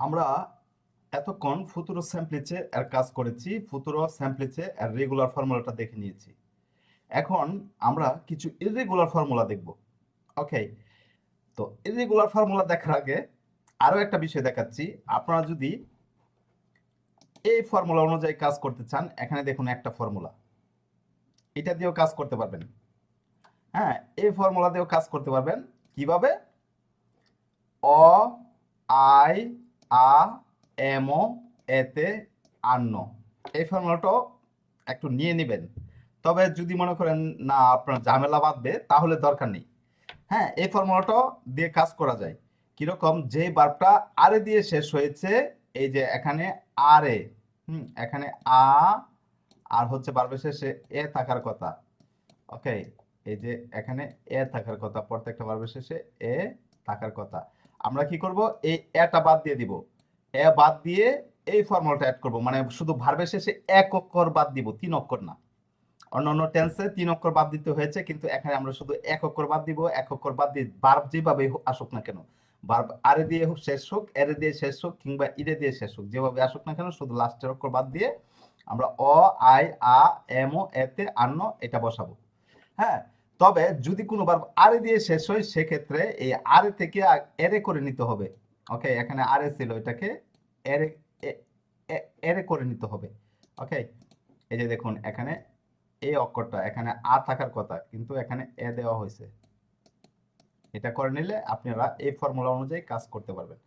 আমরা এতক্ষণ ফুতুরো স্যাম্পলিচে এর কাজ করেছি, ফুতুরো স্যাম্পলিচে এর রেগুলার ফর্মুলাটা দেখে নিয়েছি। এখন আমরা কিছু ইররেগুলার ফর্মুলা দেখব। ওকে, তো ইররেগুলার ফর্মুলা দেখার আগে আরো একটা বিষয় দেখাচ্ছি। আপনারা যদি এই ফর্মুলা অনুযায়ী কাজ করতে চান, এখানে দেখুন একটা ফর্মুলা, এটা দিয়েও কাজ করতে পারবেন। হ্যাঁ, এই ফর্মুলা দিয়েও কাজ করতে পারবেন। কিভাবে? অ আই আ এমো এতে আন্ন, এই ফর্মুলাটা একটু নিয়ে নেবেন। তবে যদি মনে করেন না আপনার ঝামেলা বাঁধবে, তাহলে দরকার নেই। হ্যাঁ, এই ফর্মুলাটা দিয়ে কাজ করা যায়। কিরকম? যে বার্বটা আরে দিয়ে শেষ হয়েছে, এই যে এখানে আরে, এখানে আ, আর হচ্ছে বার্বের শেষে এ থাকার কথা। ওকে, এই যে এখানে এ থাকার কথা, প্রত্যেকটা বার্বের শেষে এ থাকার কথা। আমরা কি করব? এই এটা বাদ দিয়ে দিব, এ বাদ দিয়ে এই ফর্মুলাটা অ্যাড করব। মানে শুধু ভার্বের শেষে এক অক্ষর বাদ দিব, তিন অক্ষর না। অন্যান্য টেন্সে তিন অক্ষর বাদ দিতে হয়েছে, কিন্তু এখানে আমরা শুধু এক অক্ষর বাদ দিব। এক অক্ষর বাদ দিয়ে ভার্ব যেভাবে আসুক না কেন, ভার্ব আরে দিয়ে শেষ হোক, এরে দিয়ে শেষ হোক, কিংবা ইরে দিয়ে শেষ হোক, যেভাবে আসুক না কেন, শুধু লাস্টের অক্ষর বাদ দিয়ে আমরা অ আই আ এমো এতে আন্ন এটা বসাবো। হ্যাঁ, তবে যদি কোনো ভার্ব আরে দিয়ে শেষ হয়, সেক্ষেত্রে এই আরে থেকে এরে করে নিতে হবে। ওকে, এখানে আরে ছিল, এটাকে এরে এরে করে নিতে হবে। ওকে, এই যে দেখুন এখানে এই অক্ষরটা, এখানে আ থাকার কথা, কিন্তু এখানে এ দেওয়া হয়েছে। এটা করে নিলে আপনারা এই ফর্মুলা অনুযায়ী কাজ করতে পারবেন।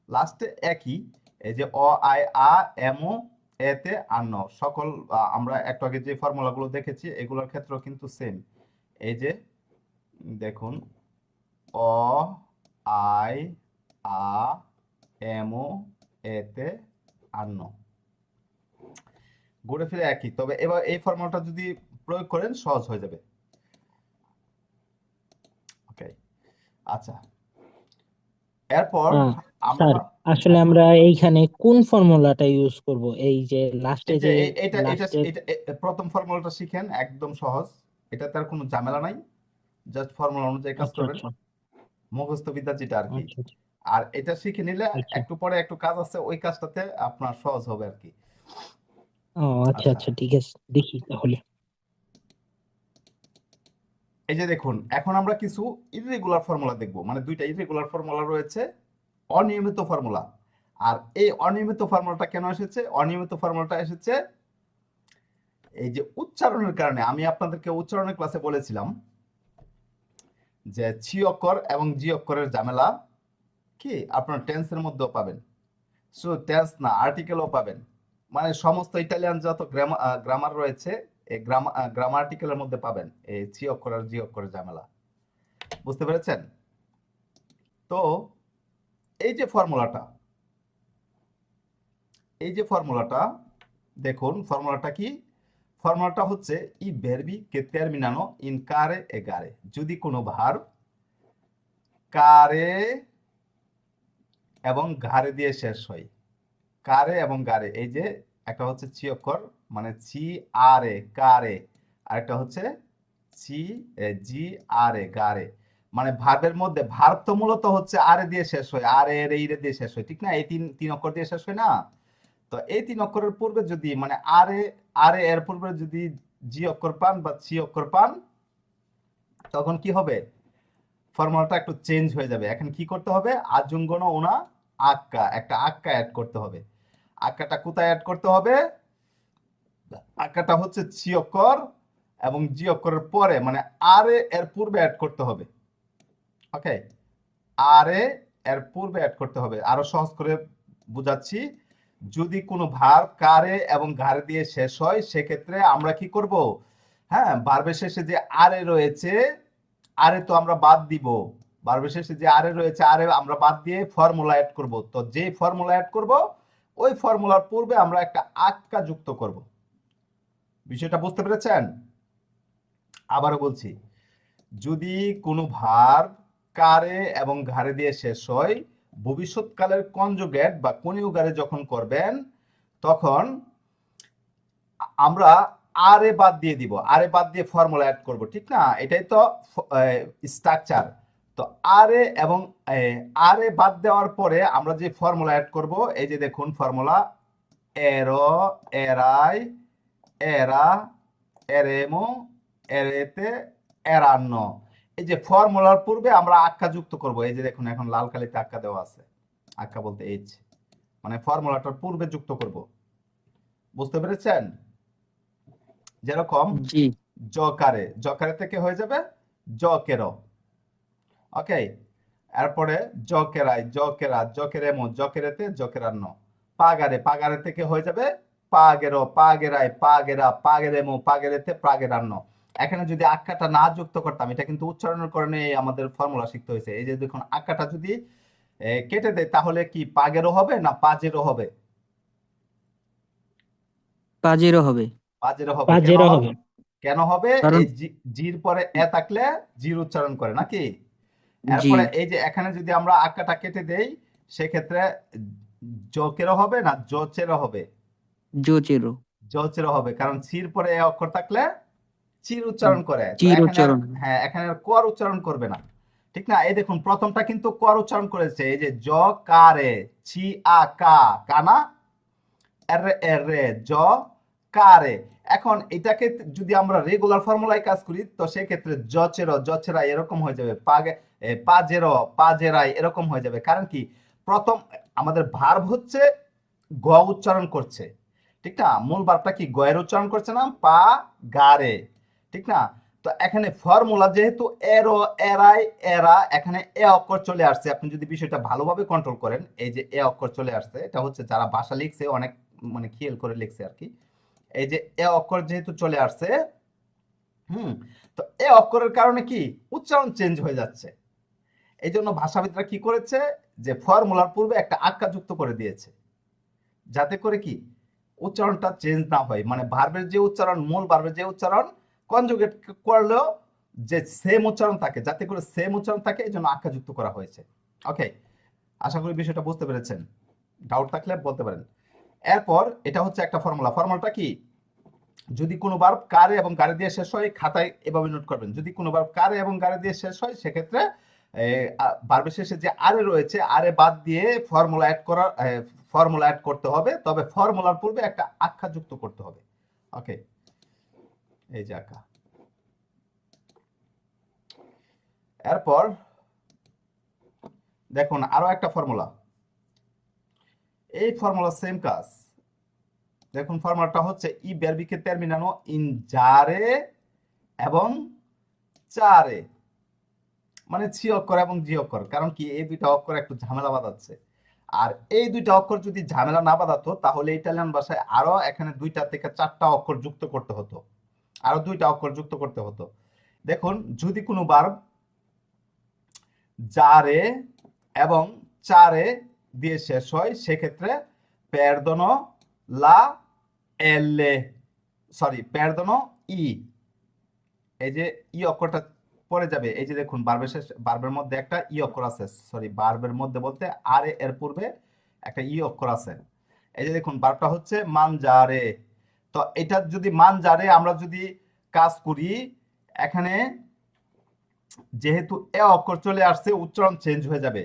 লাস্টে একই, এই যে অ আই আ এমো এতে আন্ন, সকল আমরা একটু আগে যে ফর্মুলাগুলো দেখেছি এগুলোর ক্ষেত্রেও কিন্তু সেম। এই যে দেখুন, অ আই আ এমো এতে আন্ন, ঘুরে ফিরে একই। তবে এবার এই ফর্মুলাটা যদি প্রয়োগ করেন সহজ হয়ে যাবে। ওকে, আচ্ছা, এরপর আহ স্যার, আমরা, আসলে হ্যাঁ, আমরা এইখানে কোন ফর্মুলাটা ইউজ করব? এই যে লাস্টে এই যে যে এটা এটা লাস্টের। এটা প্রথম ফর্মুলাটা শিখেন, একদম সহজ। এটা তার কোনো ঝামেলা নাই, জাস্ট ফর্মুলা অনুযায়ী কাজ আচ্ছা করবেন, আচ্ছা মুখস্থ বিদ্যা যেটা আর কি। আচ্ছা আচ্ছা আর এটা শিখে নিলে আচ্ছা। একটু পরে একটু কাজ আছে, ওই কাজটাতে আপনার সহজ হবে আর কি। ও আচ্ছা আচ্ছা, আচ্ছা, ঠিক আছে, দেখি তাহলে। এই যে দেখুন, এখন আমরা কিছু ইররেগুলার ফর্মুলা দেখব। মানে দুইটা ইররেগুলার ফর্মুলা রয়েছে, অনিয়মিত ফর্মুলা। আর এই অনিয়মিত ফর্মুলাটা কেন এসেছে? অনিয়মিত ফর্মুলাটা এসেছে এই যে উচ্চারণের কারণে। আমি আপনাদেরকে উচ্চারণের ক্লাসে বলেছিলাম যে ছি অক্ষর এবং জি অক্ষরের ঝামেলা কি আপনার টেন্সের মধ্যেও পাবেন। শুধু টেন্স না, আর্টিকেলও পাবেন। মানে সমস্ত ইটালিয়ান যত গ্রামার রয়েছে, এই গ্রামার আর্টিকেলের মধ্যে পাবেন এই ছি অক্ষর আর জি অক্ষরের ঝামেলা। বুঝতে পেরেছেন? তো এই যে ফর্মুলাটা, এই যে ফর্মুলাটা দেখুন, ফর্মুলাটা কি? ফর্মুলাটা হচ্ছে ই verbi che terminano in care e gare। যদি কোনো ভার্ব কারে এবং ঘাড়ে দিয়ে শেষ হয়, কারে এবং গারে, এই যে একটা হচ্ছে ছি অক্ষর, মানে ছি আরে কারে, আর একটা হচ্ছে ছি জি আরে গারে। মানে ভার্বের মধ্যে, ভার্ব তো মূলত হচ্ছে আরে দিয়ে শেষ হয়, আরে এর ইরে দিয়ে শেষ হয়, ঠিক না? এই তিন তিন অক্ষর দিয়ে শেষ হয় না? তো এই তিন অক্ষরের পূর্বে যদি, মানে আরে, আরে এর পূর্বে যদি জি অক্ষর পান বা ছি অক্ষর পান, তখন কি হবে? ফর্মুলাটা একটু চেঞ্জ হয়ে যাবে। এখন কি করতে হবে? আজুঙ্গন ওনা আক্কা, একটা আক্কা অ্যাড করতে হবে। আক্কাটা কোথায় অ্যাড করতে হবে? আক্কাটা হচ্ছে ছি অক্ষর এবং জি অক্ষরের পরে, মানে আরে এর পূর্বে অ্যাড করতে হবে। ওকে, আরে এর পূর্বে অ্যাড করতে হবে। আরো সহজ করে বুঝাচ্ছি, যদি কোনো ভার্ব কারে এবং ঘাড়ে দিয়ে শেষ হয়, সেক্ষেত্রে আমরা কি করব? হ্যাঁ, ভার্বের শেষে যে আরে রয়েছে, আরে তো আমরা বাদ দিব। ভার্বের শেষে যে আরে রয়েছে, আরে আমরা বাদ দিয়ে ফর্মুলা অ্যাড করব। তো যে ফর্মুলা অ্যাড করব, ওই ফর্মুলার পূর্বে আমরা একটা আক্কা যুক্ত করব। বিষয়টা বুঝতে পেরেছেন? আবারও বলছি, যদি কোনো ভার্ব কারে এবং ঘাড়ে দিয়ে শেষ হয়, ভবিষ্যৎকালের কনজুগেট বা কনিউগারে যখন করবেন, তখন আমরা আরে বাদ দিয়ে দিব, আরে বাদ দিয়ে ফর্মুলা অ্যাড করব, ঠিক না? এটাই তো স্ট্রাকচার। তো আর এ এবং আর এ বাদ দেওয়ার পরে আমরা যে ফর্মুলা অ্যাড করব, এই যে দেখুন ফর্মুলা এরো, এরাই, এরা, এরেমো, এরেতে, এরান্ন। এই যে ফর্মুলার পূর্বে আমরা আক্কা যুক্ত করব। এই যে দেখুন এখন লাল কালিতে আক্কা দেওয়া আছে, আক্কা বলতে এইচ, মানে ফর্মুলাটার পূর্বে যুক্ত করব। বুঝতে পেরেছেন? যেরকম জি জকারে, জকারে থেকে হয়ে যাবে জকেরো। ওকে, এরপরে জকেরাই, জকেরা, জকেরেমো, জকেরেতে, জকেরান্ন। পাগারে, পাগারে থেকে হয়ে যাবে পাগেরো, পাগেরাই, পাগেরা, পাগেরেমো, পাগেরেতে, পাগেরান্ন। এখানে যদি আক্কাটা না যুক্ত করতাম, এটা কিন্তু উচ্চারণের কারণে আমাদের ফর্মুলা শিখতে হয়েছে। এই যে দেখুন আক্কাটা যদি কেটে দেয় তাহলে কি পাগেরো হবে না পাজেরো হবে? পাজেরও হবে, পাজেরো হবে। কেন পাজেরো হবে? হবে। কেন হবে? কারণ এই জির পরে এ থাকলে জির উচ্চারণ করে নাকি? জি এরপরে এই যে এখানে যদি আমরা আক্কাটা কেটে দেই, সেক্ষেত্রে জোকেরও হবে না জোচেরও হবে? জোচেরও, জোচেরও হবে, কারণ চির পরে এ অক্ষর থাকলে চির উচ্চারণ করে। তো চির এখানে উচ্চারণ। হ্যাঁ, এখানে আর কর উচ্চারণ করবে না, ঠিক না? এই দেখুন প্রথমটা কিন্তু কর উচ্চারণ করেছে, এই যে জ কারে, ছি আ কা, কানা, এরে এরে, জ কারে। এখন এটাকে যদি আমরা রেগুলার ফর্মুলায় কাজ করি, তো সেক্ষেত্রে জচেরো, জচেরা এরকম হয়ে যাবে, পাজেরো, পাজেরাই এরকম হয়ে যাবে। কারণ কি, প্রথম আমাদের ভার্ব হচ্ছে গ উচ্চারণ করছে, ঠিক না? মূল ভার্বটা কি গয়ের উচ্চারণ করছে না, পা গারে, ঠিক না? তো এখানে ফর্মুলা যেহেতু এরো, এরাই, এরা, এখানে এ অক্ষর চলে আসছে। আপনি যদি বিষয়টা ভালোভাবে কন্ট্রোল করেন, এই যে এ অক্ষর চলে আসছে, এটা হচ্ছে যারা ভাষা লিখছে অনেক মানে খেয়াল করে লিখছে আর কি। এই যে এ অক্ষর যেহেতু চলে আসছে, তো এ অক্ষরের কারণে কি উচ্চারণ চেঞ্জ হয়ে যাচ্ছে। এই জন্য ভাষাবিদরা কি করেছে, যে ফর্মুলার পূর্বে একটা আক্কা যুক্ত করে দিয়েছে, যাতে করে কি উচ্চারণটা চেঞ্জ না হয়। মানে ভার্বের যে উচ্চারণ, মূল ভার্বের যে উচ্চারণ, কনজুগেট করলেও যে সেম উচ্চারণ থাকে, যাতে করে সেম উচ্চারণ থাকে, এই জন্য আক্কা যুক্ত করা হয়েছে। ওকে, আশা করি বিষয়টা বুঝতে পেরেছেন। ডাউট থাকলে বলতে পারেন। এরপর এটা হচ্ছে একটা ফর্মুলা। ফর্মুলাটা কি, যদি কোনো ভার্ব কারে এবং গারে দিয়ে শেষ হয়, খাতায় এভাবে নোট করবেন। যদি কোনো ভার্ব কারে এবং গারে দিয়ে শেষ হয়, সেক্ষেত্রে ভার্বের শেষে যে আরে রয়েছে, আরে বাদ দিয়ে ফর্মুলা অ্যাড করতে হবে। তবে ফর্মুলার পূর্বে একটা আখ্যা যুক্ত করতে হবে। ওকে, এই যে আখ্যা। এরপর দেখুন আরো একটা ফর্মুলা, এই ফর্মুলা সেম কাজ। দেখুন ফর্মুলাটা হচ্ছে ই verbique terminano in jare এবং চারে, মানে ছি অক্ষর এবং জি অক্ষর। কারণ কি, এই দুইটা অক্ষর একটু ঝামেলা বাঁধাচ্ছে। আর এই দুইটা অক্ষর যদি ঝামেলা না বাঁধাতো, তাহলে ইটালিয়ান ভাষায় আরো এখানে 2টা থেকে 4টা অক্ষর যুক্ত করতে হতো, আরো 2টা অক্ষর যুক্ত করতে হতো। দেখুন যদি কোনো ভার্ব জারে এবং চারে দিয়ে শেষ হয়, সেক্ষেত্রে পেরদোনো লা এলে, সরি পেরদোনো ই, এই যে ই অক্ষরটা পড়ে যাবে। এই যে দেখুন ভার্বের মধ্যে একটা ই অক্ষর আছে, সরি ভার্বের মধ্যে বলতে আরে এর পূর্বে একটা ই অক্ষর আছে। এই যে দেখুন ভার্বটা হচ্ছে মানজারে। তো এটা যদি মানজারে আমরা যদি কাজ করি, এখানে যেহেতু এ অক্ষর চলে আসছে, উচ্চারণ চেঞ্জ হয়ে যাবে।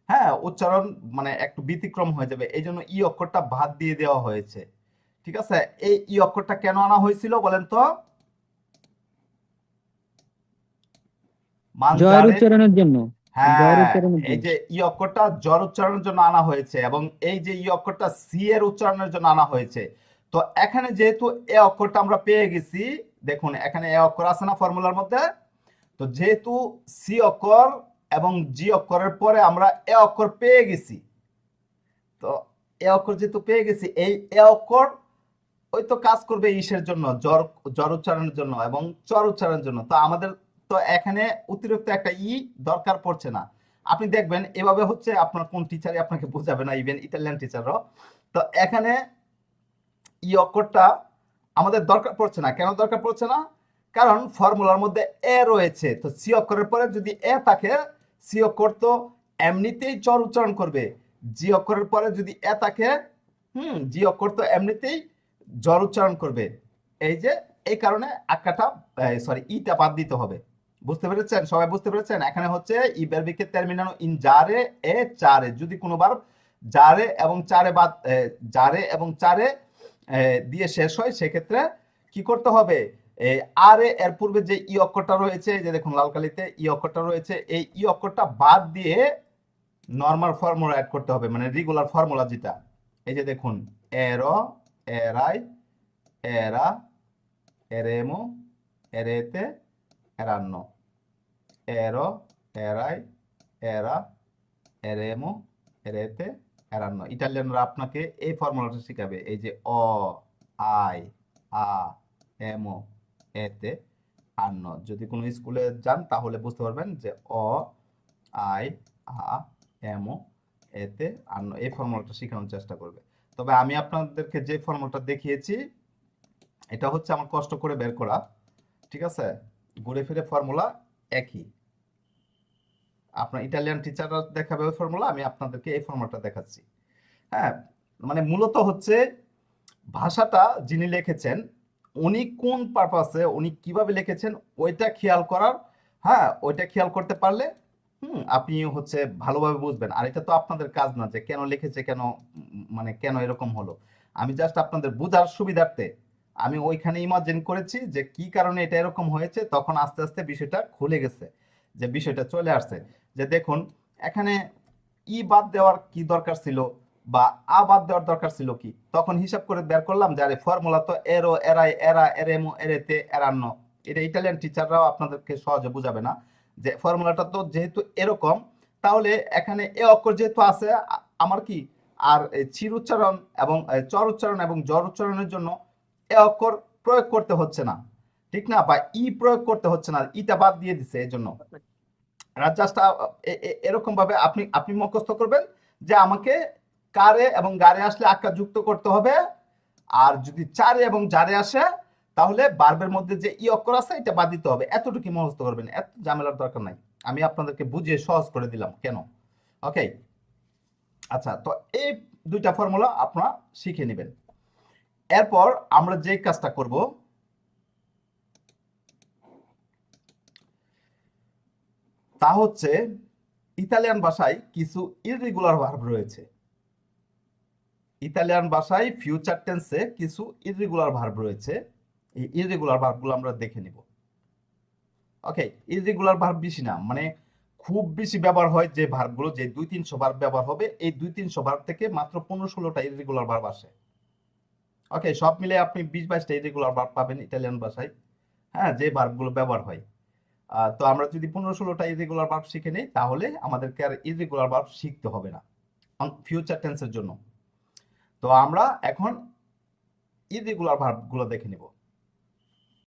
হ্যাঁ, উচ্চারণ মানে একটু ব্যতিক্রম হয়ে যাবে। এই জন্য ই অক্ষরটা বাদ দিয়ে দেওয়া হয়েছে, ঠিক আছে? এই ই অক্ষরটা কেন আনা হয়েছিল বলেন তো? জয়ের মানজারে, উচ্চারণের জন্য, জয়ের হ্যাঁ, উচ্চারণের এই জন্য। যে ই অক্ষরটা জ্বর উচ্চারণের জন্য আনা হয়েছে, এবং এই যে ই অক্ষরটা সি এর উচ্চারণের জন্য আনা হয়েছে। তো এখানে যেহেতু এ অক্ষরটা আমরা পেয়ে গেছি, দেখুন এখানে এ অক্ষর আছে না ফর্মুলার মধ্যে, তো যেহেতু সি অক্ষর এবং জি অক্ষরের পরে আমরা এ অক্ষর পেয়ে গেছি, তো এ অক্ষর যেহেতু পেয়ে গেছি, এই এ অক্ষর ওই তো কাজ করবে ইসের জন্য, জ্বর, জ্বর উচ্চারণের জন্য এবং চর উচ্চারণের জন্য। তো আমাদের তো এখানে অতিরিক্ত একটা ই দরকার পড়ছে না। আপনি দেখবেন এভাবে হচ্ছে, আপনার কোন টিচারই আপনাকে বোঝাবে না, ইভেন ইটালিয়ান টিচারও। তো এখানে ই অক্ষরটা আমাদের দরকার পড়ছে না। কেন দরকার পড়ছে না? কারণ ফর্মুলার মধ্যে এ রয়েছে। তো সি অক্ষরের পরে যদি এ থাকে, সি অক্ষর তো এমনিতেই চর উচ্চারণ করবে। জি অক্ষরের পরে যদি এ থাকে, জি অক্ষর তো এমনিতেই জ্বর উচ্চারণ করবে। এই যে এই কারণে আকাটা, সরি ইটা বাদ দিতে হবে। বুঝতে পেরেছেন? সবাই বুঝতে পেরেছেন? এখানে হচ্ছে ই verbi che terminano in jare e chare, যদি কোনো ভার্ব জারে এবং চারে বাদ জারে এবং চারে দিয়ে শেষ হয়, সেক্ষেত্রে কি করতে হবে? আরে এর পূর্বে যে ই অক্ষরটা রয়েছে, এই যে দেখুন লাল কালিতে ই অক্ষরটা রয়েছে, এই ই অক্ষরটা বাদ দিয়ে নর্মাল ফর্মুলা অ্যাড করতে হবে, মানে রেগুলার ফর্মুলা যেটা। এই যে দেখুন এরো, এরাই, এরা, এরেমো, এরেতে, এরান্নো, এরো, এরাই, এরা, এরেমো, এরেতে, এরান্নো। ইটালিয়ানরা আপনাকে এই ফর্মুলাটা শিখাবে, এই যে অ, আই, আ, এমো, এতে, আন্নো। যদি কোনো স্কুলে যান তাহলে বুঝতে পারবেন যে অ, আই, আ, এমো, এতে, আন্নো, এই ফর্মুলাটা শেখানোর চেষ্টা করবে। তবে আমি আপনাদেরকে যে ফর্মুলাটা দেখিয়েছি এটা হচ্ছে আমার কষ্ট করে বের করা, ঠিক আছে? ঘুরে ফিরে ফর্মুলা একই। আপনার ইটালিয়ান টিচাররা দেখাবে ওই ফর্মুলা, আমি আপনাদেরকে এই ফর্মুলাটা দেখাচ্ছি। হ্যাঁ, মানে মূলত হচ্ছে ভাষাটা যিনি লিখেছেন উনি কোন পারপাসে, উনি কিভাবে লিখেছেন ওইটা খেয়াল করার, হ্যাঁ ওইটা খেয়াল করতে পারলে আপনি হচ্ছে ভালোভাবে বুঝবেন। আর এটা তো আপনাদের কাজ না যে কেন লিখেছে, কেন মানে কেন এরকম হলো। আমি জাস্ট আপনাদের বোঝার সুবিধার্থে আমি ওইখানে ইমাজিন করেছি যে কি কারণে এটা এরকম হয়েছে, তখন আস্তে আস্তে বিষয়টা খুলে গেছে, যে বিষয়টা চলে আসছে। যে দেখুন এখানে ই বাদ দেওয়ার কি দরকার ছিল বা আ বাদ দেওয়ার দরকার ছিল কি, তখন হিসাব করে বের করলাম যে আরে ফর্মুলা তো এরো, এরাই, এরা, এরেমো, এরেতে, এরান্নো। এটা ইটালিয়ান টিচাররাও আপনাদেরকে সহজে বুঝাবে না, যে ফর্মুলাটা তো যেহেতু এরকম, তাহলে এখানে এ অক্ষর যেহেতু আছে আমার কি আর চির উচ্চারণ এবং চর উচ্চারণ এবং জর উচ্চারণের জন্য এ অক্ষর প্রয়োগ করতে হচ্ছে না, ঠিক না? বা ই প্রয়োগ করতে হচ্ছে না, ইটা বাদ দিয়ে দিছে। এই জন্য জাস্ট এরকম ভাবে আপনি আপনি মুখস্থ করবেন যে আমাকে কারে এবং গারে আসলে আকার যুক্ত করতে হবে, আর যদি চারে এবং জারে আসে তাহলে বার্বের মধ্যে যে ই অক্ষর আছে এটা বাদ দিতে হবে। এতটুকু মুখস্থ করবেন, এত ঝামেলার দরকার নাই। আমি আপনাদেরকে বুঝিয়ে সহজ করে দিলাম কেন। ওকে, আচ্ছা, তো এই দুইটা ফর্মুলা আপনারা শিখে নেবেন। এরপর আমরা যে কাজটা করব, তা হচ্ছে ইতালিয়ান ভাষায় কিছু ইররেগুলার ভার্ব রয়েছে। ইতালিয়ান ভাষায় ফিউচার টেন্সে কিছু ইররেগুলার ভার্ব রয়েছে। এই ইররেগুলার ভার্বগুলো আমরা দেখে নিব। ওকে, ইররেগুলার ভার্ব বেশি না, মানে খুব বেশি ব্যবহার হয় যে ভার্বগুলো, যে 2-300 ভার্ব ব্যবহার হবে, এই 2-300 ভার্ব থেকে মাত্র 15-16টা ইররেগুলার ভার্ব আসে। ওকে, সব মিলে আপনি 20-22টা ইররেগুলার ভার্ব পাবেন ইতালিয়ান ভাষায়, হ্যাঁ, যে ভার্বগুলো ব্যবহার হয়। তো আমরা যদি 15-16টা ইররেগুলার ভার্ব শিখে নেই তাহলে আমাদেরকে আর ইররেগুলার ভার্ব শিখতে হবে না ফিউচার টেন্সের জন্য। তো আমরা এখন ইররেগুলার ভার্বগুলো দেখে নিব।